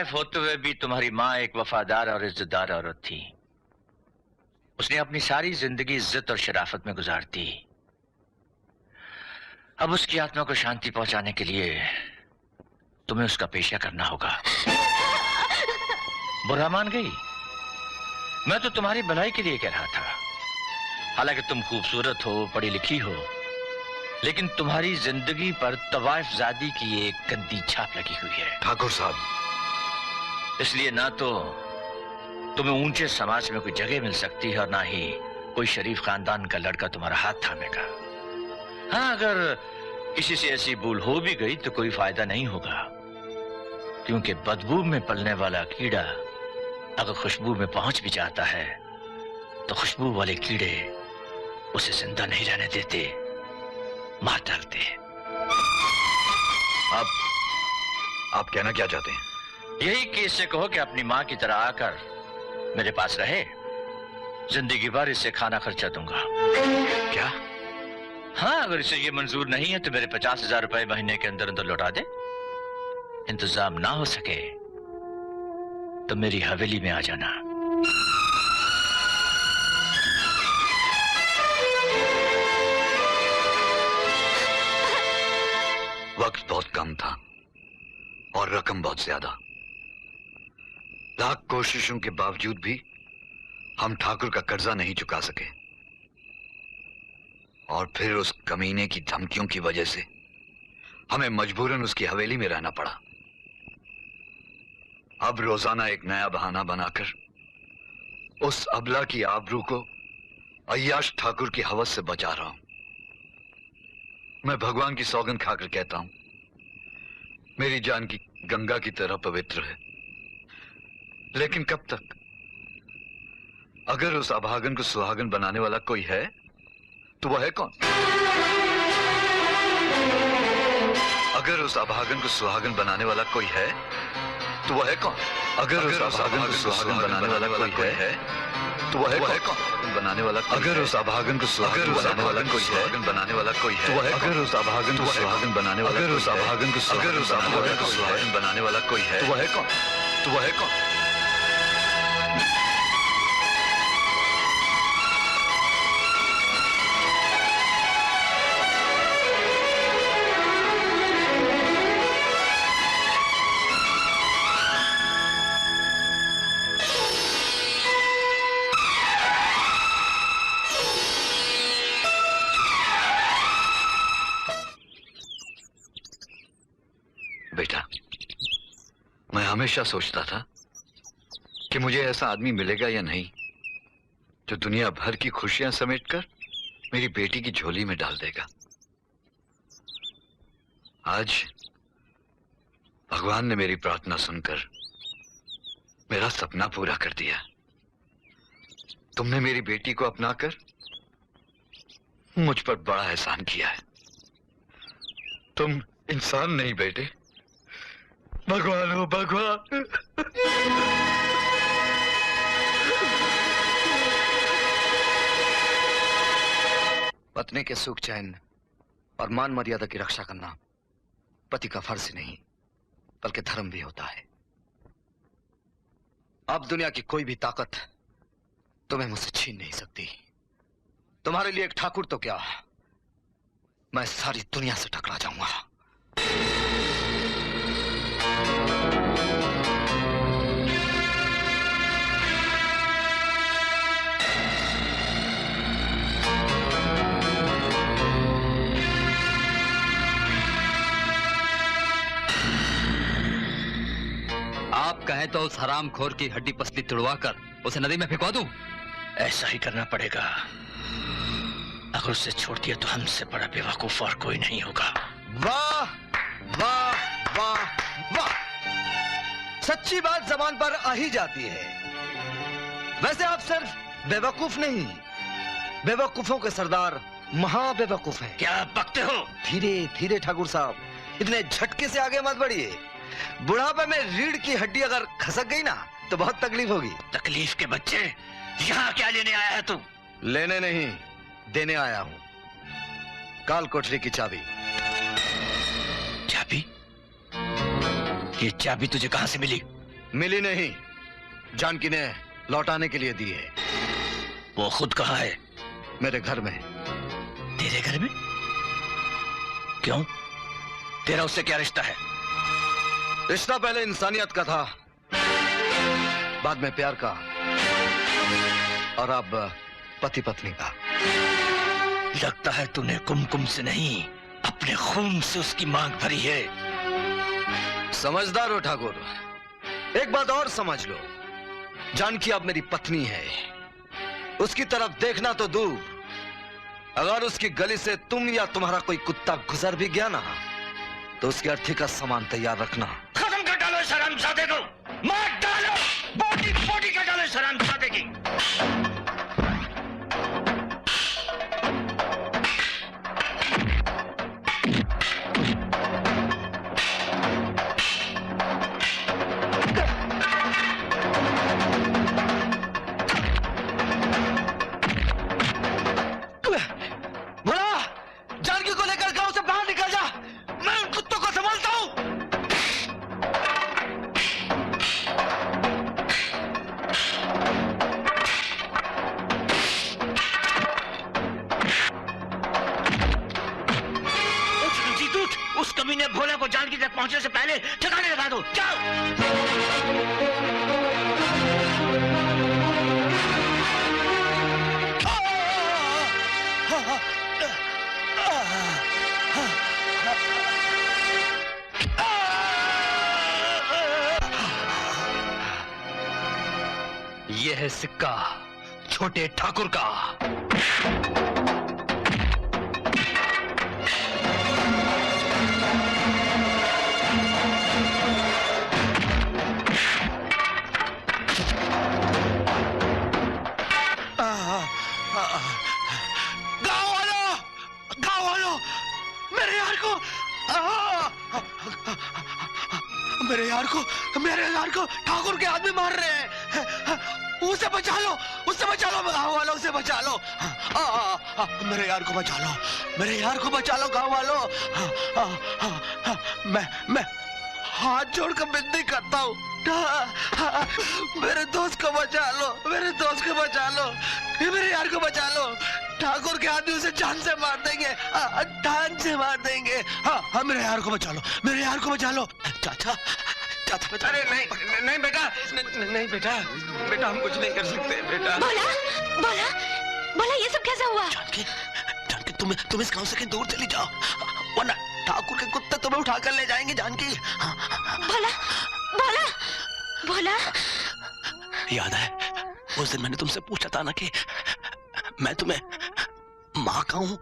Housewife होते हुए भी तुम्हारी माँ एक वफादार और इज्जतदार औरत थी। उसने अपनी सारी जिंदगी इज्जत और शराफत में गुजार दी। अब उसकी आत्मा को शांति पहुंचाने के लिए तुम्हें उसका पेशा करना होगा। बुरा मान गई? मैं तो तुम्हारी भलाई के लिए कह रहा था। हालांकि तुम खूबसूरत हो, पढ़ी लिखी हो, लेकिन तुम्हारी जिंदगी पर तवाइफजादी की एक गंदी छाप लगी हुई है। ठाकुर साहब, इसलिए ना तो तुम्हें ऊंचे समाज में कोई जगह मिल सकती है और ना ही कोई शरीफ खानदान का लड़का तुम्हारा हाथ थामेगा। हाँ, अगर किसी से ऐसी भूल हो भी गई तो कोई फायदा नहीं होगा, क्योंकि बदबू में पलने वाला कीड़ा अगर खुशबू में पहुंच भी जाता है तो खुशबू वाले कीड़े उसे जिंदा नहीं रहने देते, मार डालते हैं। आप कहना क्या चाहते हैं? यही कि इससे कहो कि अपनी माँ की तरह आकर मेरे पास रहे, जिंदगी भर इससे खाना खर्चा दूंगा। क्या? हाँ, अगर इसे ये मंजूर नहीं है तो मेरे 50,000 रुपए महीने के अंदर अंदर लौटा दे। इंतजाम ना हो सके तो मेरी हवेली में आ जाना। वक्त बहुत कम था और रकम बहुत ज्यादा। लाख कोशिशों के बावजूद भी हम ठाकुर का कर्जा नहीं चुका सके, और फिर उस कमीने की धमकियों की वजह से हमें मजबूरन उसकी हवेली में रहना पड़ा। अब रोजाना एक नया बहाना बनाकर उस अबला की आबरू को अय्याश ठाकुर की हवस से बचा रहा हूं। मैं भगवान की सौगंध खाकर कहता हूं, मेरी जान की गंगा की तरह पवित्र है। लेकिन कब तक? अगर उस अभागन को सुहागन बनाने वाला कोई है तो वह है कौन? अगर उस अभागन को सुहागन बनाने वाला कोई है तो वह है कौन? अगर उस अभागन को सुहागन बनाने वाला कोई है तो वह है कौन? बनाने वाला, अगर उस अभागन को सुहागन बनाने वाला कोई है, बनाने वाला कोई है, अगर उस अभागन को सुहागन बनाने वाला, अगर उस अभागन को सुहागन बनाने वाला कोई है तो वह है कौन? तो वह है कौन? बेटा, मैं हमेशा सोचता था कि मुझे ऐसा आदमी मिलेगा या नहीं जो दुनिया भर की खुशियां समेटकर मेरी बेटी की झोली में डाल देगा। आज भगवान ने मेरी प्रार्थना सुनकर मेरा सपना पूरा कर दिया। तुमने मेरी बेटी को अपनाकर मुझ पर बड़ा एहसान किया है। तुम इंसान नहीं बेटे, भगवान हो भगवान। पत्नी के सुख चैन और मान मर्यादा की रक्षा करना पति का फर्ज ही नहीं बल्कि धर्म भी होता है। अब दुनिया की कोई भी ताकत तुम्हें मुझसे छीन नहीं सकती। तुम्हारे लिए एक ठाकुर तो क्या, मैं सारी दुनिया से टकरा जाऊंगा। आप कहें तो उस हरामखोर की हड्डी पसली तुड़वाकर उसे नदी में फेंकवा दूं? ऐसा ही करना पड़ेगा। अगर उसे छोड़ दिया तो हमसे बड़ा बेवकूफ और कोई नहीं होगा। वाह वाह वाह वाह, सच्ची बात जबान पर आ ही जाती है। वैसे आप सिर्फ बेवकूफ नहीं, बेवकूफों के सरदार महा बेवकूफ हैं। क्या बकते हो? धीरे धीरे ठाकुर साहब, इतने झटके से आगे मत बढ़िए। बुढ़ापे में रीढ़ की हड्डी अगर खसक गई ना तो बहुत तकलीफ होगी। तकलीफ के बच्चे, यहाँ क्या लेने आया है तू? लेने नहीं, देने आया हूं काल कोठरी की चाबी। चाबी? ये चाबी तुझे कहां से मिली? मिली नहीं, जानकी ने लौटाने के लिए दी है। वो खुद कहाँ है? मेरे घर में। तेरे घर में? क्यों? तेरा उससे क्या रिश्ता है? रिश्ता पहले इंसानियत का था, बाद में प्यार का, और अब पति पत्नी का। लगता है तूने कुमकुम से नहीं, अपने खून से उसकी मांग भरी है। समझदार हो ठाकुर। एक बात और समझ लो, जानकी अब मेरी पत्नी है। उसकी तरफ देखना तो दूर, अगर उसकी गली से तुम या तुम्हारा कोई कुत्ता गुजर भी गया ना, तो उसकी अर्थी का सामान तैयार रखना। खत्म कर डालो इस हरामजादे को, मार डालो, बोटी बोटी कर डालो इस हरामजादे की। भोले को जानकी तक पहुंचने से पहले ठिकाने लगा दो। जाओ। यह है सिक्का छोटे ठाकुर का। मेरे यार को ठाकुर के आदमी मार रहे हैं। उसे बचा लो, उससे बचा लो, गाँव वालों उसे बचा लो। मेरे यार को बचा लो, मेरे यार को बचा लो गाँव वालों। मैं हाथ जोड़कर विनती करता हूँ, मेरे दोस्त को बचा लो, मेरे दोस्त को बचा लो, मेरे यार को बचा लो। ठाकुर के आदमी उसे जान से मार देंगे, जान से मार देंगे। हाँ, मेरे यार को बचा लो, मेरे यार को बचा लो। चाचा, चाचा बचा। अरे नहीं बेटा, नहीं बेटा, बेटा हम कुछ नहीं कर सकते बेटा। बोला ये सब कैसे हुआ? जानकी तुम इस गांव से कहीं दूर चली जाओ, वरना ठाकुर के कुत्ते तुम्हें उठाकर ले जाएंगे। जानकी। बोला याद है उस दिन मैंने तुमसे पूछा था ना कि मैं तुम्हें माँ कहूं,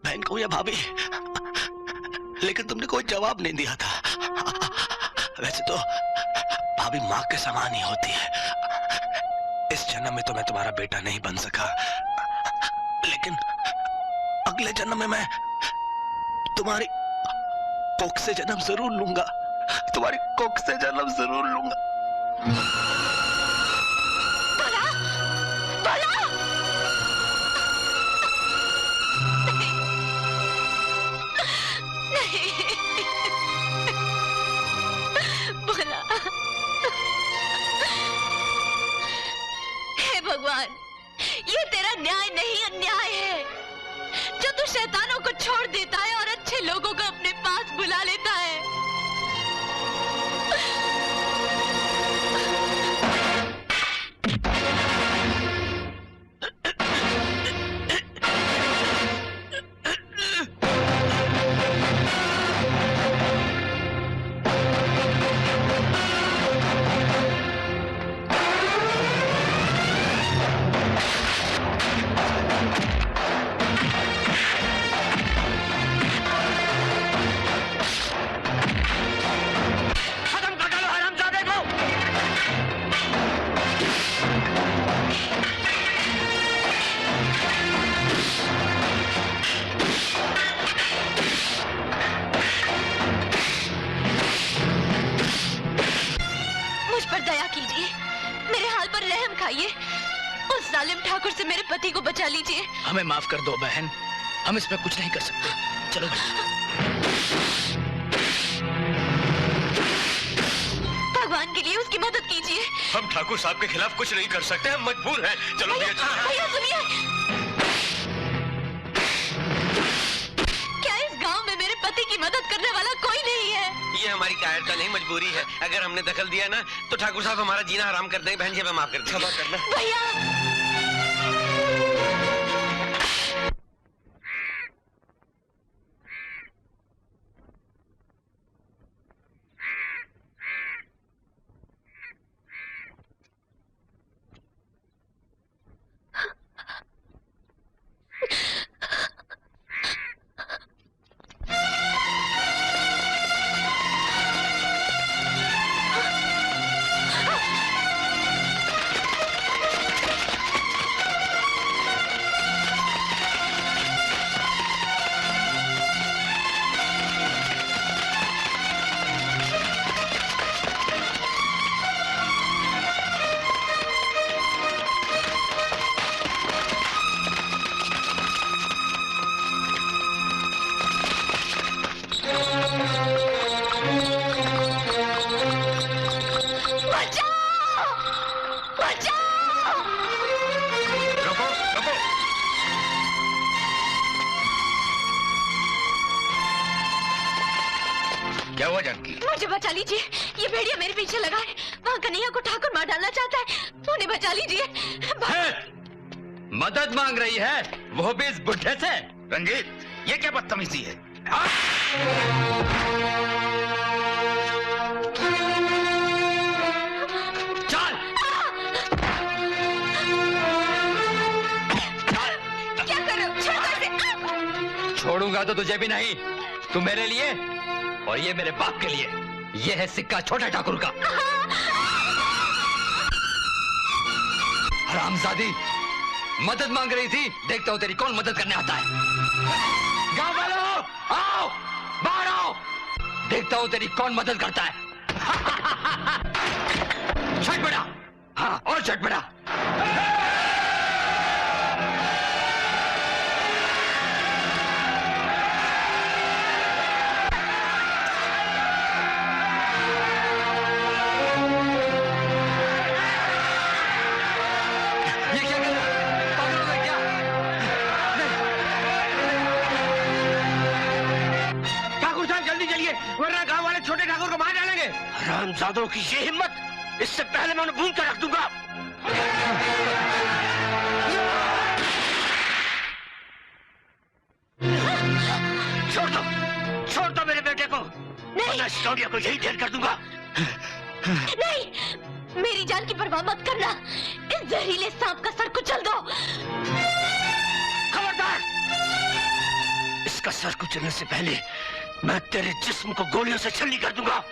बहन कहूं या भाभी, लेकिन तुमने कोई जवाब नहीं दिया था। वैसे तो भाभी माँ के समान ही होती है। इस जन्म में तो मैं तुम्हारा बेटा नहीं बन सका, लेकिन अगले जन्म में मैं तुम्हारी कोख से जन्म जरूर लूंगा, तुम्हारी कोख से जन्म जरूर लूंगा। भगवान, ये तेरा न्याय नहीं अन्याय है, जो तू शैतानों को छोड़ देता है और अच्छे लोगों को अपने पास बुला लेता है। उस जालिम ठाकुर से मेरे पति को बचा लीजिए। हमें माफ कर दो बहन, हम इसमें कुछ नहीं कर सकते। चलो भगवान के लिए उसकी हम ठाकुर साहब के खिलाफ कुछ नहीं कर सकते, हम मजबूर हैं। चलो भैया चलो। भैया सुनिए, क्या इस गांव में मेरे पति की मदद करने वाला कोई नहीं है? ये हमारी कायरता नहीं, मजबूरी है। अगर हमने दखल दिया ना तो ठाकुर साहब हमारा जीना हराम कर देंगे। बहन जी हमें माफ कर दीजिए। क्षमा करना भैया। क्या हुआ जानकी? मुझे बचा लीजिए, ये भेड़िया मेरे पीछे लगा है। वहाँ कन्हैया को ठाकुर मार डालना चाहता है। उन्हें बचा लीजिए। मदद मांग रही है, वो भी इस बुढ़े से। रंजीत, ये क्या बदतमीजी है? चल। क्या कर रहे हो? छोड़ो इसे। छोड़ूंगा तो तुझे भी नहीं। तू मेरे लिए और ये मेरे बाप के लिए। ये है सिक्का छोटे ठाकुर का। हरामजादी, मदद मांग रही थी, देखता हूं तेरी कौन मदद करने आता है। गांव वालों, आओ, बाहर आओ, देखता हूं तेरी कौन मदद करता है। छठ बड़ा, हाँ और छठ बड़ा। वरना गांव वाले छोटे ठाकुर को मार डालेंगे। हरामजादों की ये हिम्मत, इससे पहले मैं उन्हें भून कर रख दूंगा। छोड़ दो मेरे बेटे को, वरना स्टोडिया को यही ढेर कर दूंगा। नहीं, मेरी जान की परवाह मत करना। इस जहरीले सांप का सर कुचल दो। खबरदार, इसका सर कुचलने से पहले मैं तेरे जिस्म को गोलियों से छलनी कर दूंगा।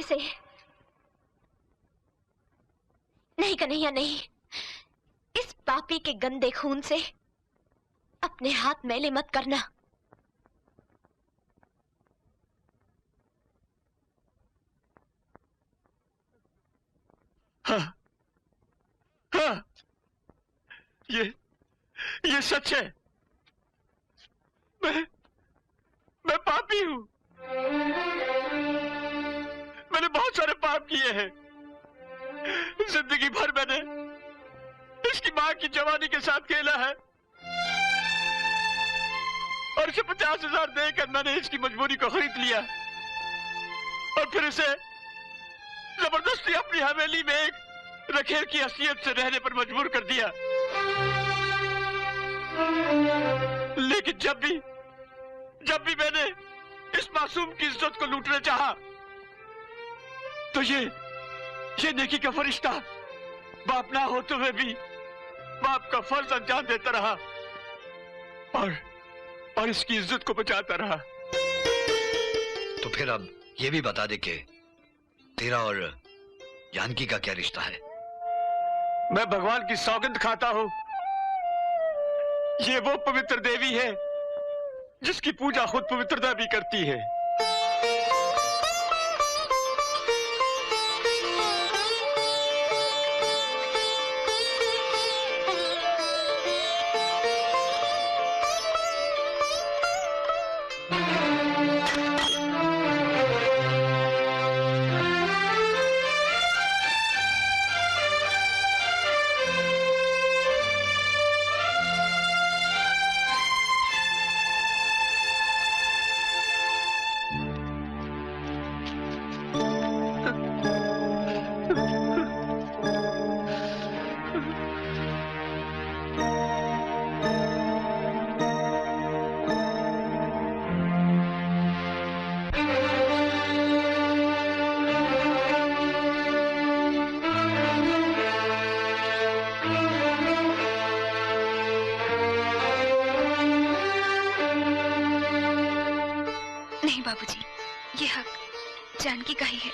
से। नहीं कन्हैया नहीं, इस पापी के गंदे खून से अपने हाथ मैले मत करना। हाँ, हाँ, ये सच है। मैं पापी हूं। मैंने बहुत सारे पाप किए हैं। जिंदगी भर मैंने इसकी मां की जवानी के साथ खेला है और इसे 50,000 देकर मैंने इसकी मजबूरी को खरीद लिया और फिर इसे जबरदस्ती अपनी हवेली में एक रखेल की हैसियत से रहने पर मजबूर कर दिया। लेकिन जब भी मैंने इस मासूम की इज्जत को लूटना चाहा तो ये नेकी का फरिश्ता बाप ना होते हुए भी बाप का फर्ज अंजाम देता रहा और इसकी इज्जत को बचाता रहा। तो फिर अब ये भी बता दे कि तेरा और जानकी का क्या रिश्ता है? मैं भगवान की सौगंध खाता हूं, ये वो पवित्र देवी है जिसकी पूजा खुद पवित्रता भी करती है। नहीं बाबूजी, ये हक जानकी का ही है।